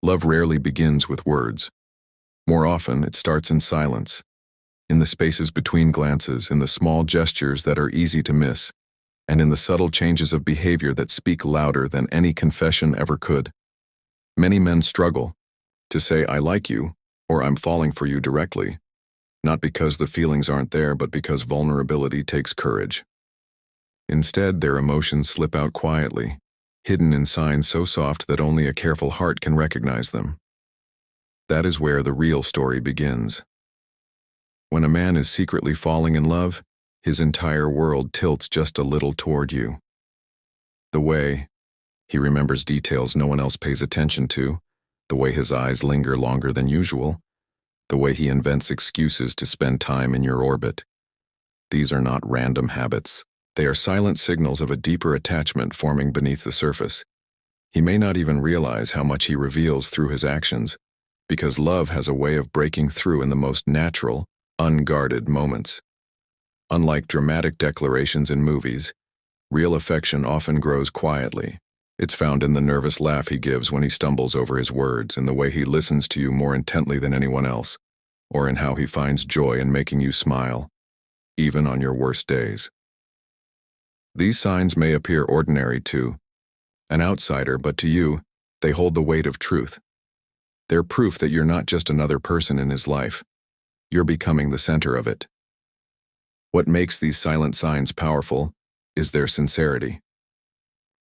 Love rarely begins with words. More often, it starts in silence, in the spaces between glances, in the small gestures that are easy to miss, and in the subtle changes of behavior that speak louder than any confession ever could. Many men struggle to say, "I like you," or "I'm falling for you" directly, not because the feelings aren't there, but because vulnerability takes courage. Instead, their emotions slip out quietly, hidden in signs so soft that only a careful heart can recognize them. That is where the real story begins. When a man is secretly falling in love, his entire world tilts just a little toward you. The way he remembers details no one else pays attention to, the way his eyes linger longer than usual, the way he invents excuses to spend time in your orbit. These are not random habits. They are silent signals of a deeper attachment forming beneath the surface. He may not even realize how much he reveals through his actions, because love has a way of breaking through in the most natural, unguarded moments. Unlike dramatic declarations in movies, real affection often grows quietly. It's found in the nervous laugh he gives when he stumbles over his words, in the way he listens to you more intently than anyone else, or in how he finds joy in making you smile, even on your worst days. These signs may appear ordinary to an outsider, but to you, they hold the weight of truth. They're proof that you're not just another person in his life. You're becoming the center of it. What makes these silent signs powerful is their sincerity.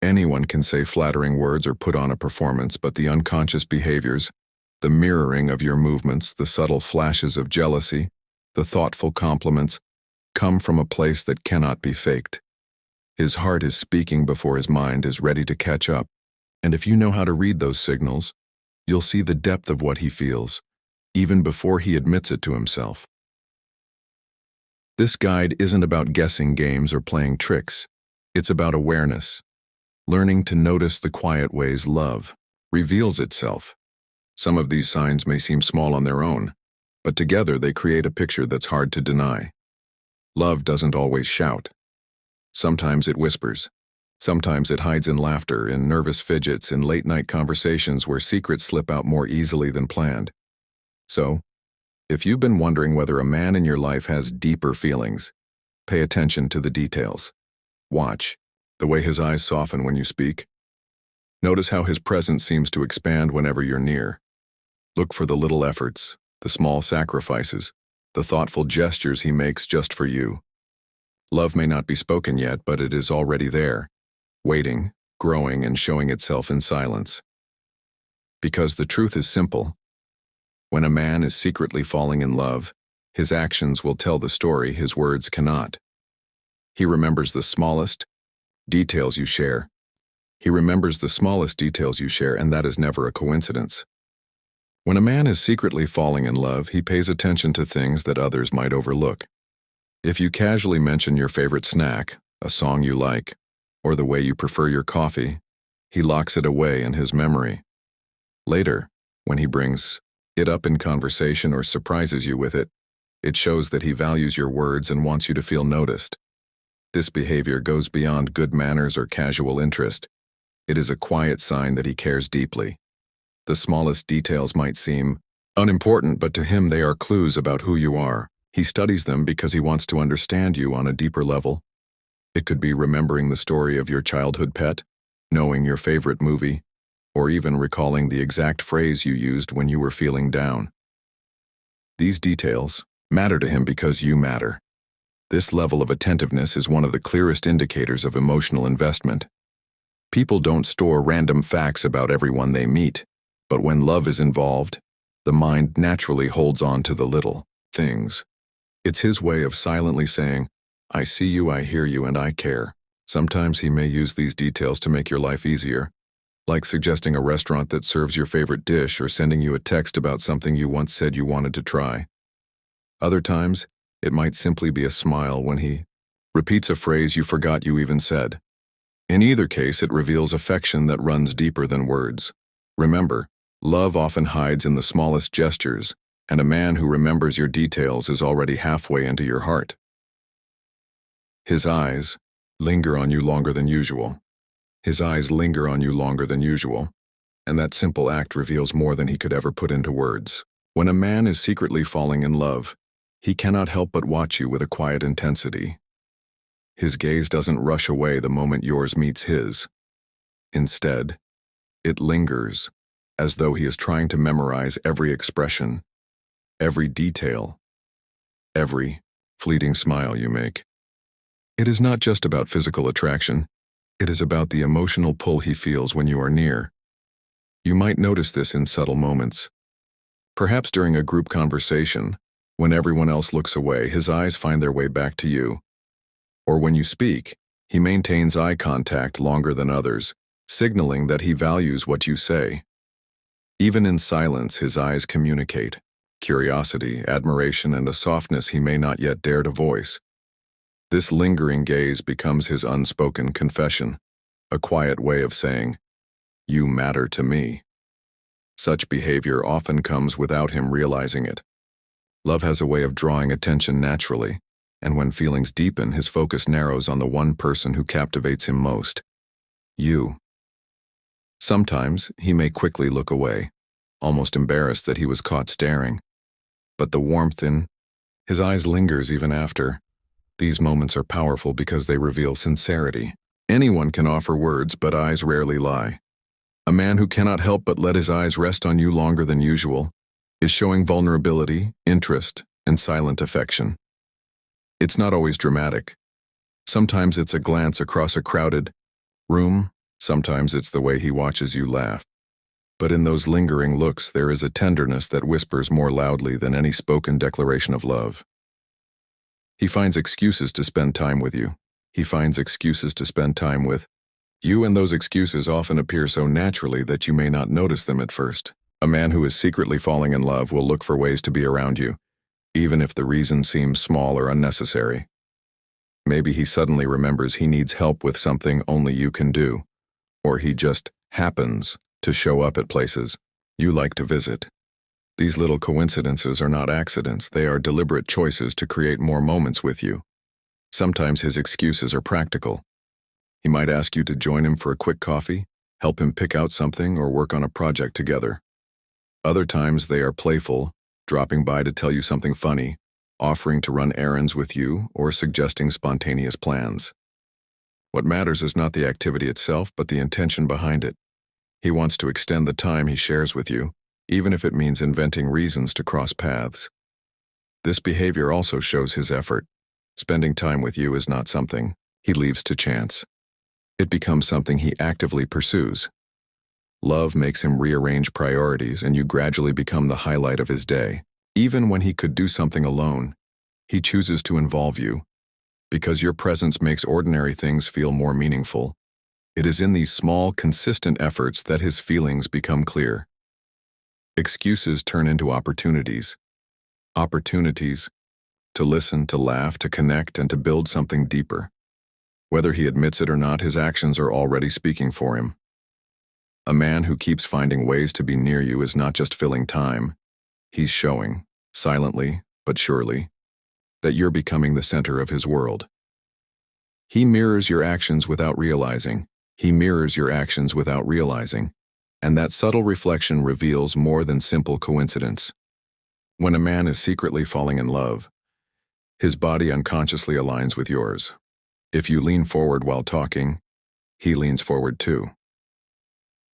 Anyone can say flattering words or put on a performance, but the unconscious behaviors, the mirroring of your movements, the subtle flashes of jealousy, the thoughtful compliments, come from a place that cannot be faked. His heart is speaking before his mind is ready to catch up, and if you know how to read those signals, you'll see the depth of what he feels, even before he admits it to himself. This guide isn't about guessing games or playing tricks. It's about awareness, learning to notice the quiet ways love reveals itself. Some of these signs may seem small on their own, but together they create a picture that's hard to deny. Love doesn't always shout. Sometimes it whispers. Sometimes it hides in laughter, in nervous fidgets, in late-night conversations where secrets slip out more easily than planned. So, if you've been wondering whether a man in your life has deeper feelings, pay attention to the details. Watch the way his eyes soften when you speak. Notice how his presence seems to expand whenever you're near. Look for the little efforts, the small sacrifices, the thoughtful gestures he makes just for you. Love may not be spoken yet, but it is already there, waiting, growing, and showing itself in silence. Because the truth is simple. When a man is secretly falling in love, his actions will tell the story his words cannot. He remembers the smallest details you share. He remembers the smallest details you share, and that is never a coincidence. When a man is secretly falling in love, he pays attention to things that others might overlook. If you casually mention your favorite snack, a song you like, or the way you prefer your coffee, he locks it away in his memory. Later, when he brings it up in conversation or surprises you with it, it shows that he values your words and wants you to feel noticed. This behavior goes beyond good manners or casual interest. It is a quiet sign that he cares deeply. The smallest details might seem unimportant, but to him they are clues about who you are. He studies them because he wants to understand you on a deeper level. It could be remembering the story of your childhood pet, knowing your favorite movie, or even recalling the exact phrase you used when you were feeling down. These details matter to him because you matter. This level of attentiveness is one of the clearest indicators of emotional investment. People don't store random facts about everyone they meet, but when love is involved, the mind naturally holds on to the little things. It's his way of silently saying, "I see you, I hear you, and I care." Sometimes he may use these details to make your life easier, like suggesting a restaurant that serves your favorite dish or sending you a text about something you once said you wanted to try. Other times, it might simply be a smile when he repeats a phrase you forgot you even said. In either case, it reveals affection that runs deeper than words. Remember, love often hides in the smallest gestures, and a man who remembers your details is already halfway into your heart. His eyes linger on you longer than usual. His eyes linger on you longer than usual. and that simple act reveals more than he could ever put into words. When a man is secretly falling in love, he cannot help but watch you with a quiet intensity. His gaze doesn't rush away the moment yours meets his. Instead, it lingers, as though he is trying to memorize every expression, every detail, every fleeting smile you make. It is not just about physical attraction, it is about the emotional pull he feels when you are near. You might notice this in subtle moments. Perhaps during a group conversation, when everyone else looks away, his eyes find their way back to you. Or when you speak, he maintains eye contact longer than others, signaling that he values what you say. Even in silence, his eyes communicate curiosity, admiration, and a softness he may not yet dare to voice. This lingering gaze becomes his unspoken confession, a quiet way of saying, "You matter to me." Such behavior often comes without him realizing it. Love has a way of drawing attention naturally, and when feelings deepen, his focus narrows on the one person who captivates him most: you. Sometimes he may quickly look away, almost embarrassed that he was caught staring. But the warmth in his eyes lingers even after. These moments are powerful because they reveal sincerity. Anyone can offer words, but eyes rarely lie. A man who cannot help but let his eyes rest on you longer than usual is showing vulnerability, interest, and silent affection. It's not always dramatic. Sometimes it's a glance across a crowded room, sometimes it's the way he watches you laugh. But in those lingering looks, there is a tenderness that whispers more loudly than any spoken declaration of love. He finds excuses to spend time with you. He finds excuses to spend time with you, and those excuses often appear so naturally that you may not notice them at first. A man who is secretly falling in love will look for ways to be around you, even if the reason seems small or unnecessary. Maybe he suddenly remembers he needs help with something only you can do, or he just happens to show up at places you like to visit. These little coincidences are not accidents, they are deliberate choices to create more moments with you. Sometimes his excuses are practical. He might ask you to join him for a quick coffee, help him pick out something, or work on a project together. Other times they are playful, dropping by to tell you something funny, offering to run errands with you, or suggesting spontaneous plans. What matters is not the activity itself, but the intention behind it. He wants to extend the time he shares with you, even if it means inventing reasons to cross paths. This behavior also shows his effort. Spending time with you is not something he leaves to chance. It becomes something he actively pursues. Love makes him rearrange priorities, and you gradually become the highlight of his day. Even when he could do something alone, he chooses to involve you, because your presence makes ordinary things feel more meaningful. It is in these small, consistent efforts that his feelings become clear. Excuses turn into opportunities. Opportunities to listen, to laugh, to connect, and to build something deeper. Whether he admits it or not, his actions are already speaking for him. A man who keeps finding ways to be near you is not just filling time. He's showing, silently but surely, that you're becoming the center of his world. He mirrors your actions without realizing. He mirrors your actions without realizing. And that subtle reflection reveals more than simple coincidence. When a man is secretly falling in love, his body unconsciously aligns with yours. If you lean forward while talking, he leans forward too.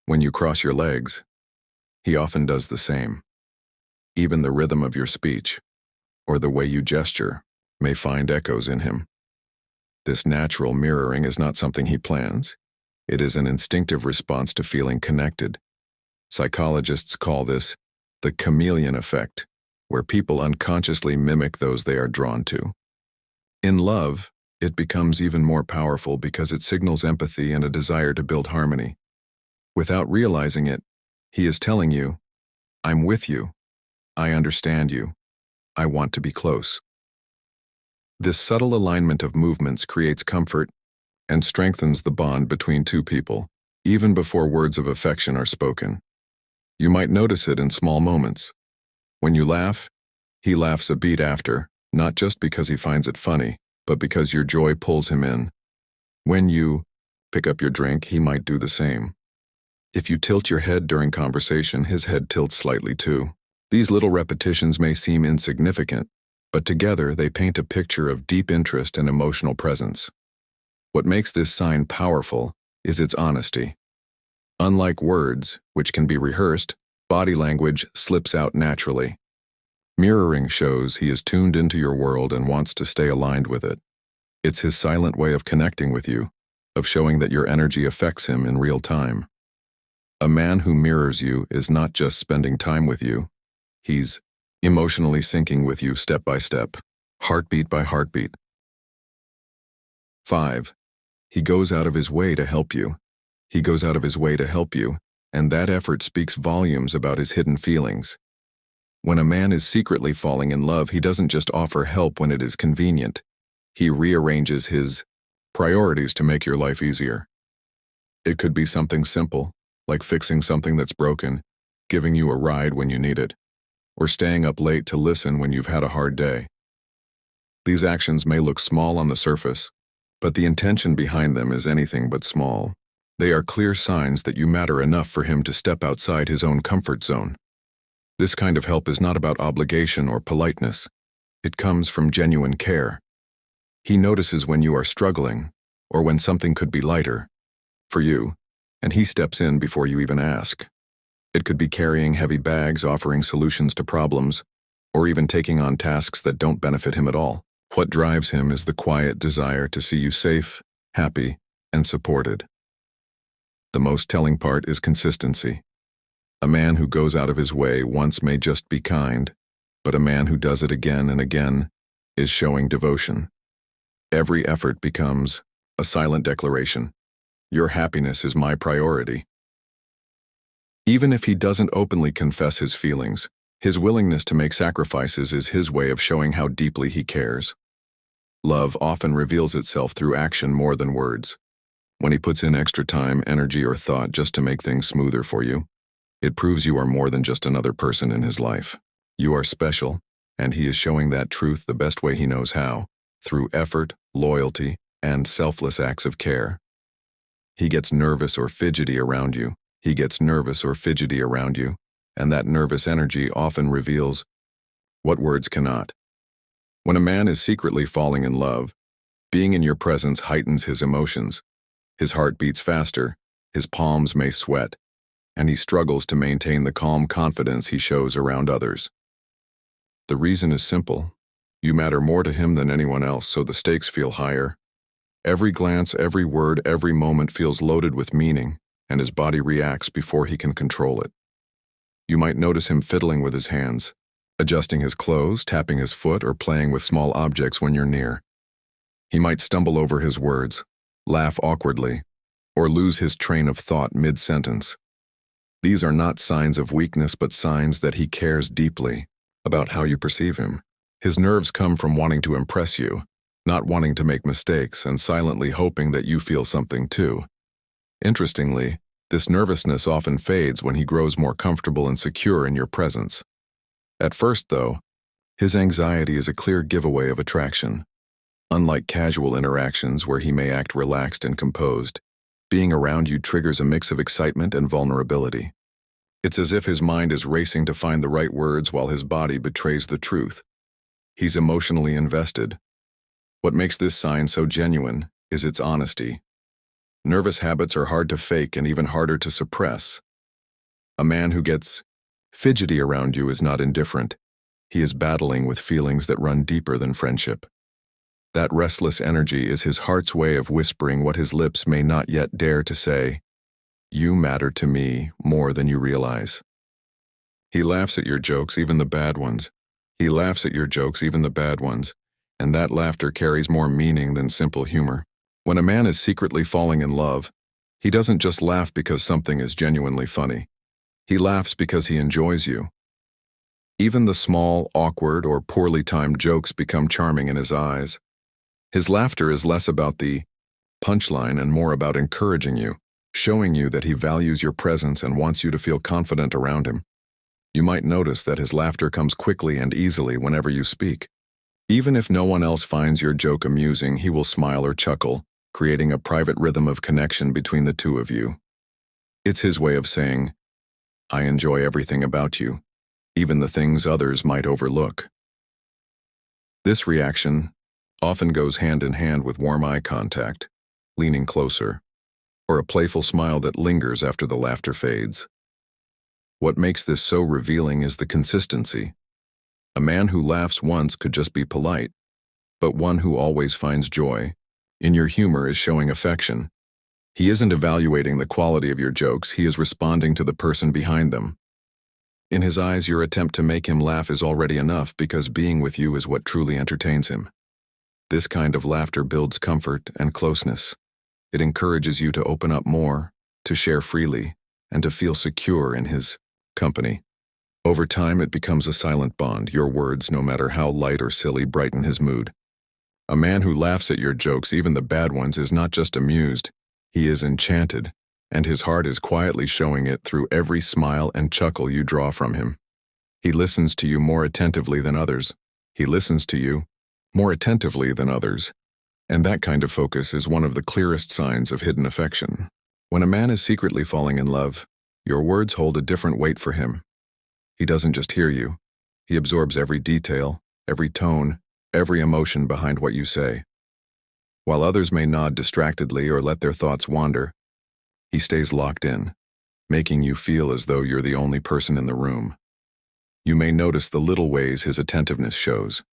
When you cross your legs, he often does the same. Even the rhythm of your speech, or the way you gesture, may find echoes in him. This natural mirroring is not something he plans. It is an instinctive response to feeling connected. Psychologists call this the chameleon effect, where people unconsciously mimic those they are drawn to. In love, it becomes even more powerful because it signals empathy and a desire to build harmony. Without realizing it, he is telling you, "I'm with you. I understand you. I want to be close." This subtle alignment of movements creates comfort and strengthens the bond between two people, even before words of affection are spoken. You might notice it in small moments. When you laugh, he laughs a beat after, not just because he finds it funny, but because your joy pulls him in. When you pick up your drink, he might do the same. If you tilt your head during conversation, his head tilts slightly too. These little repetitions may seem insignificant, but together they paint a picture of deep interest and emotional presence. What makes this sign powerful is its honesty. Unlike words, which can be rehearsed, body language slips out naturally. Mirroring shows he is tuned into your world and wants to stay aligned with it. It's his silent way of connecting with you, of showing that your energy affects him in real time. A man who mirrors you is not just spending time with you, he's emotionally syncing with you step by step, heartbeat by heartbeat. 5. He goes out of his way to help you. He goes out of his way to help you, and that effort speaks volumes about his hidden feelings. When a man is secretly falling in love, he doesn't just offer help when it is convenient. He rearranges his priorities to make your life easier. It could be something simple, like fixing something that's broken, giving you a ride when you need it, or staying up late to listen when you've had a hard day. These actions may look small on the surface, but the intention behind them is anything but small. They are clear signs that you matter enough for him to step outside his own comfort zone. This kind of help is not about obligation or politeness. It comes from genuine care. He notices when you are struggling, or when something could be lighter for you, and he steps in before you even ask. It could be carrying heavy bags, offering solutions to problems, or even taking on tasks that don't benefit him at all. What drives him is the quiet desire to see you safe, happy, and supported. The most telling part is consistency. A man who goes out of his way once may just be kind, but a man who does it again and again is showing devotion. Every effort becomes a silent declaration. Your happiness is my priority. Even if he doesn't openly confess his feelings, his willingness to make sacrifices is his way of showing how deeply he cares. Love often reveals itself through action more than words. When he puts in extra time, energy, or thought just to make things smoother for you, it proves you are more than just another person in his life. You are special, and he is showing that truth the best way he knows how, through effort, loyalty, and selfless acts of care. He gets nervous or fidgety around you. And that nervous energy often reveals what words cannot. When a man is secretly falling in love, being in your presence heightens his emotions. His heart beats faster, his palms may sweat, and he struggles to maintain the calm confidence he shows around others. The reason is simple. You matter more to him than anyone else, so the stakes feel higher. Every glance, every word, every moment feels loaded with meaning, and his body reacts before he can control it. You might notice him fiddling with his hands, adjusting his clothes, tapping his foot, or playing with small objects when you're near. He might stumble over his words, laugh awkwardly, or lose his train of thought mid-sentence. These are not signs of weakness, but signs that he cares deeply about how you perceive him. His nerves come from wanting to impress you, not wanting to make mistakes, and silently hoping that you feel something too. Interestingly, this nervousness often fades when he grows more comfortable and secure in your presence. At first, though, his anxiety is a clear giveaway of attraction. Unlike casual interactions where he may act relaxed and composed, being around you triggers a mix of excitement and vulnerability. It's as if his mind is racing to find the right words while his body betrays the truth. He's emotionally invested. What makes this sign so genuine is its honesty. Nervous habits are hard to fake and even harder to suppress. A man who gets fidgety around you is not indifferent. He is battling with feelings that run deeper than friendship. That restless energy is his heart's way of whispering what his lips may not yet dare to say. You matter to me more than you realize. He laughs at your jokes, even the bad ones. And that laughter carries more meaning than simple humor. When a man is secretly falling in love, he doesn't just laugh because something is genuinely funny. He laughs because he enjoys you. Even the small, awkward, or poorly timed jokes become charming in his eyes. His laughter is less about the punchline and more about encouraging you, showing you that he values your presence and wants you to feel confident around him. You might notice that his laughter comes quickly and easily whenever you speak. Even if no one else finds your joke amusing, he will smile or chuckle, creating a private rhythm of connection between the two of you. It's his way of saying, I enjoy everything about you, even the things others might overlook. This reaction often goes hand in hand with warm eye contact, leaning closer, or a playful smile that lingers after the laughter fades. What makes this so revealing is the consistency. A man who laughs once could just be polite, but one who always finds joy in your humor is showing affection. He isn't evaluating the quality of your jokes, he is responding to the person behind them. In his eyes, your attempt to make him laugh is already enough because being with you is what truly entertains him. This kind of laughter builds comfort and closeness. It encourages you to open up more, to share freely, and to feel secure in his company. Over time, it becomes a silent bond. Your words, no matter how light or silly, brighten his mood. A man who laughs at your jokes, even the bad ones, is not just amused, he is enchanted, and his heart is quietly showing it through every smile and chuckle you draw from him. He listens to you more attentively than others. He listens to you more attentively than others, and that kind of focus is one of the clearest signs of hidden affection. When a man is secretly falling in love, your words hold a different weight for him. He doesn't just hear you, he absorbs every detail, every tone, every emotion behind what you say. While others may nod distractedly or let their thoughts wander, he stays locked in, making you feel as though you're the only person in the room. You may notice the little ways his attentiveness shows.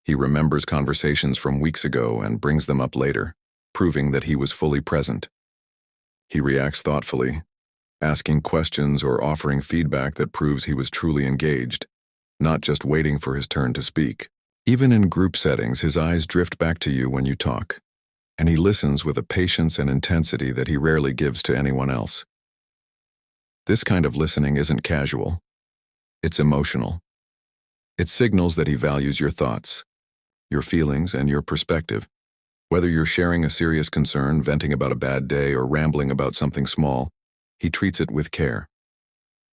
He remembers conversations from weeks ago and brings them up later, proving that he was fully present. He reacts thoughtfully, asking questions or offering feedback that proves he was truly engaged, not just waiting for his turn to speak. Even in group settings, his eyes drift back to you when you talk, and he listens with a patience and intensity that he rarely gives to anyone else. This kind of listening isn't casual. It's emotional. It signals that he values your thoughts, your feelings, and your perspective. Whether you're sharing a serious concern, venting about a bad day, or rambling about something small, he treats it with care.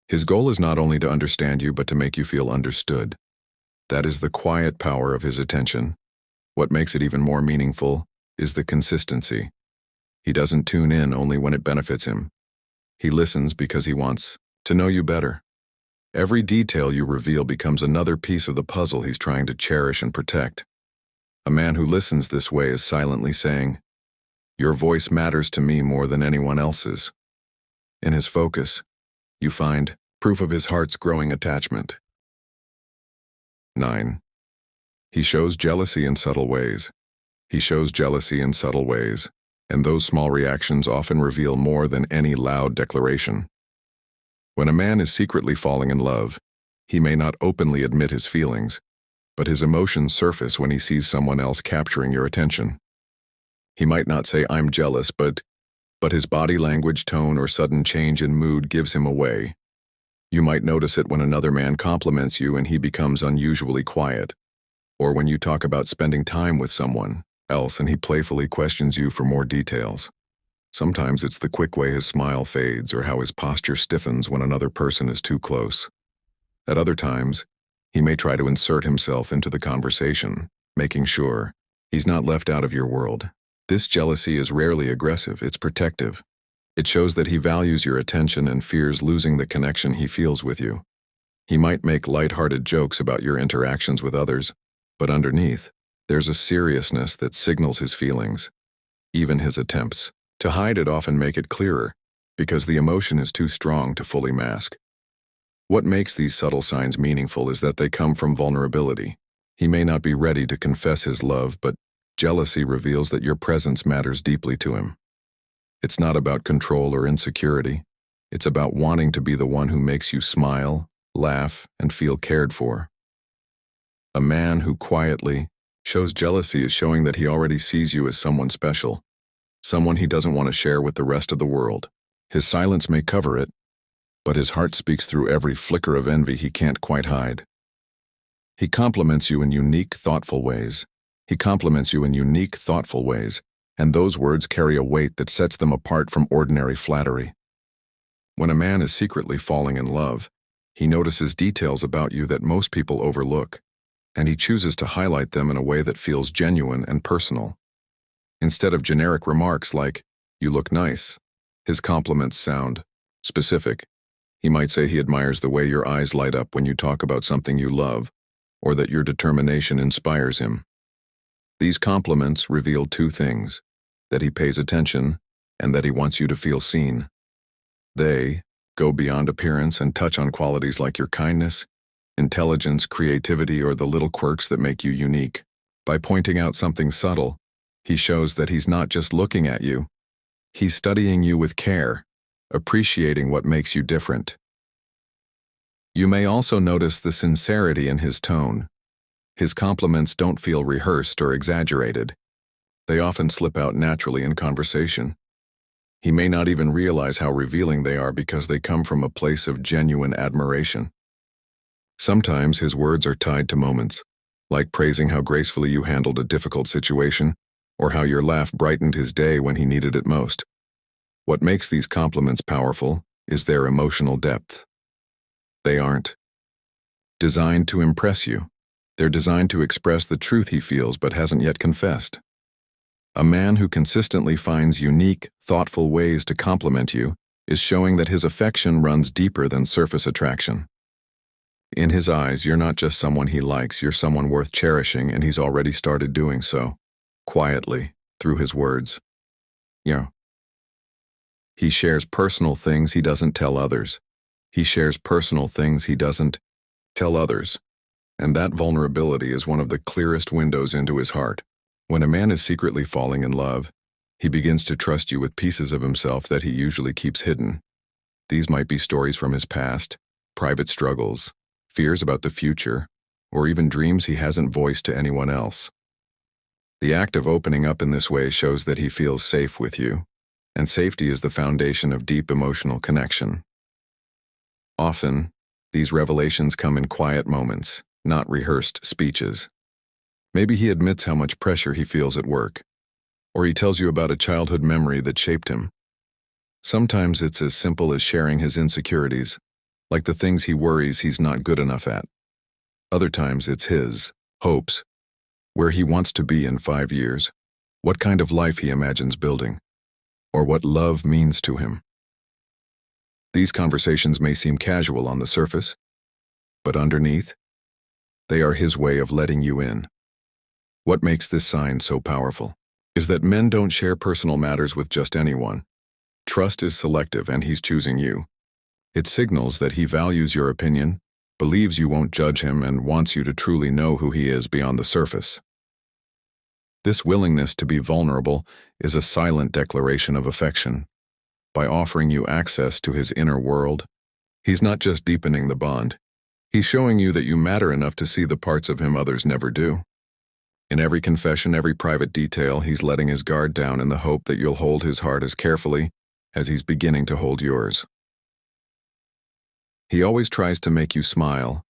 His goal is not only to understand you, but to make you feel understood. That is the quiet power of his attention. What makes it even more meaningful is the consistency. He doesn't tune in only when it benefits him. He listens because he wants to know you better. Every detail you reveal becomes another piece of the puzzle he's trying to cherish and protect. A man who listens this way is silently saying, "Your voice matters to me more than anyone else's." In his focus, you find proof of his heart's growing attachment. 9. He shows jealousy in subtle ways. He shows jealousy in subtle ways, and those small reactions often reveal more than any loud declaration. When a man is secretly falling in love, he may not openly admit his feelings, but his emotions surface when he sees someone else capturing your attention. He might not say, "I'm jealous," but his body language, tone, or sudden change in mood gives him away. You might notice it when another man compliments you and he becomes unusually quiet, or when you talk about spending time with someone else and he playfully questions you for more details. Sometimes it's the quick way his smile fades or how his posture stiffens when another person is too close. At other times, he may try to insert himself into the conversation, making sure he's not left out of your world. This jealousy is rarely aggressive, it's protective. It shows that he values your attention and fears losing the connection he feels with you. He might make light-hearted jokes about your interactions with others, but underneath, there's a seriousness that signals his feelings. Even his attempts to hide it often make it clearer, because the emotion is too strong to fully mask. What makes these subtle signs meaningful is that they come from vulnerability. He may not be ready to confess his love, but jealousy reveals that your presence matters deeply to him. It's not about control or insecurity. It's about wanting to be the one who makes you smile, laugh, and feel cared for. A man who quietly shows jealousy is showing that he already sees you as someone special, someone he doesn't want to share with the rest of the world. His silence may cover it, but his heart speaks through every flicker of envy he can't quite hide. He compliments you in unique, thoughtful ways. And those words carry a weight that sets them apart from ordinary flattery. When a man is secretly falling in love, he notices details about you that most people overlook, and he chooses to highlight them in a way that feels genuine and personal. Instead of generic remarks like, "You look nice," his compliments sound, Specific. He might say he admires the way your eyes light up when you talk about something you love, or that your determination inspires him. These compliments reveal two things: that he pays attention and that he wants you to feel seen. They go beyond appearance and touch on qualities like your kindness, intelligence, creativity, or the little quirks that make you unique. By pointing out something subtle, he shows that he's not just looking at you, he's studying you with care, appreciating what makes you different. You may also notice the sincerity in his tone. His compliments don't feel rehearsed or exaggerated. They often slip out naturally in conversation. He may not even realize how revealing they are because they come from a place of genuine admiration. Sometimes his words are tied to moments, like praising how gracefully you handled a difficult situation, or how your laugh brightened his day when he needed it most. What makes these compliments powerful is their emotional depth. They aren't designed to impress you. They're designed to express the truth he feels but hasn't yet confessed. A man who consistently finds unique, thoughtful ways to compliment you is showing that his affection runs deeper than surface attraction. In his eyes, you're not just someone he likes, you're someone worth cherishing, and he's already started doing so, quietly, through his words. He shares personal things he doesn't tell others. He shares personal things he doesn't tell others. And that vulnerability is one of the clearest windows into his heart. When a man is secretly falling in love, he begins to trust you with pieces of himself that he usually keeps hidden. These might be stories from his past, private struggles, fears about the future, or even dreams he hasn't voiced to anyone else. The act of opening up in this way shows that he feels safe with you, and safety is the foundation of deep emotional connection. Often, these revelations come in quiet moments, not rehearsed speeches. Maybe he admits how much pressure he feels at work, or he tells you about a childhood memory that shaped him. Sometimes it's as simple as sharing his insecurities, like the things he worries he's not good enough at. Other times it's his hopes, where he wants to be in 5 years, what kind of life he imagines building, or what love means to him. These conversations may seem casual on the surface, but underneath, they are his way of letting you in. What makes this sign so powerful is that men don't share personal matters with just anyone. Trust is selective, and he's choosing you. It signals that he values your opinion, believes you won't judge him, and wants you to truly know who he is beyond the surface. This willingness to be vulnerable is a silent declaration of affection. By offering you access to his inner world, he's not just deepening the bond, he's showing you that you matter enough to see the parts of him others never do. In every confession, every private detail, he's letting his guard down in the hope that you'll hold his heart as carefully as he's beginning to hold yours. He always tries to make you smile.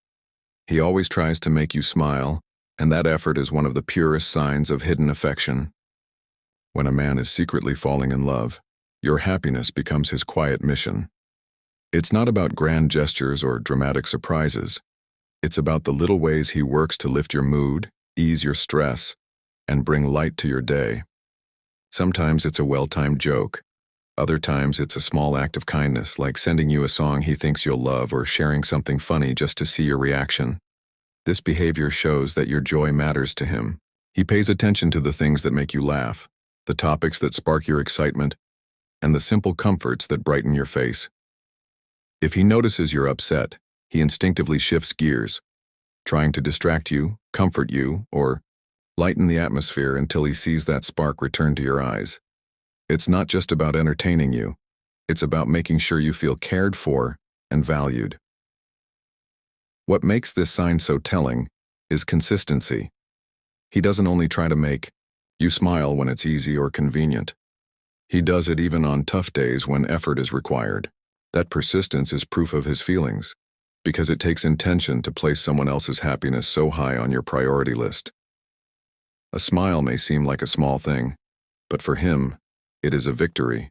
He always tries to make you smile, and that effort is one of the purest signs of hidden affection. When a man is secretly falling in love, your happiness becomes his quiet mission. It's not about grand gestures or dramatic surprises. It's about the little ways he works to lift your mood, ease your stress, and bring light to your day. Sometimes it's a well-timed joke. Other times it's a small act of kindness, like sending you a song he thinks you'll love or sharing something funny just to see your reaction. This behavior shows that your joy matters to him. He pays attention to the things that make you laugh, the topics that spark your excitement, and the simple comforts that brighten your face. If he notices you're upset, he instinctively shifts gears, trying to distract you, comfort you, or lighten the atmosphere until he sees that spark return to your eyes. It's not just about entertaining you. It's about making sure you feel cared for and valued. What makes this sign so telling is consistency. He doesn't only try to make you smile when it's easy or convenient. He does it even on tough days when effort is required. That persistence is proof of his feelings, because it takes intention to place someone else's happiness so high on your priority list. A smile may seem like a small thing, but for him, it is a victory,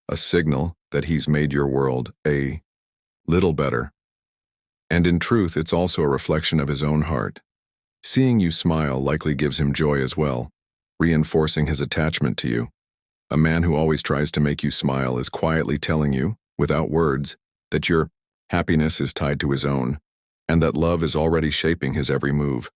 a signal that he's made your world a little better. And in truth, it's also a reflection of his own heart. Seeing you smile likely gives him joy as well, reinforcing his attachment to you. A man who always tries to make you smile is quietly telling you, without words, that your happiness is tied to his own, and that love is already shaping his every move.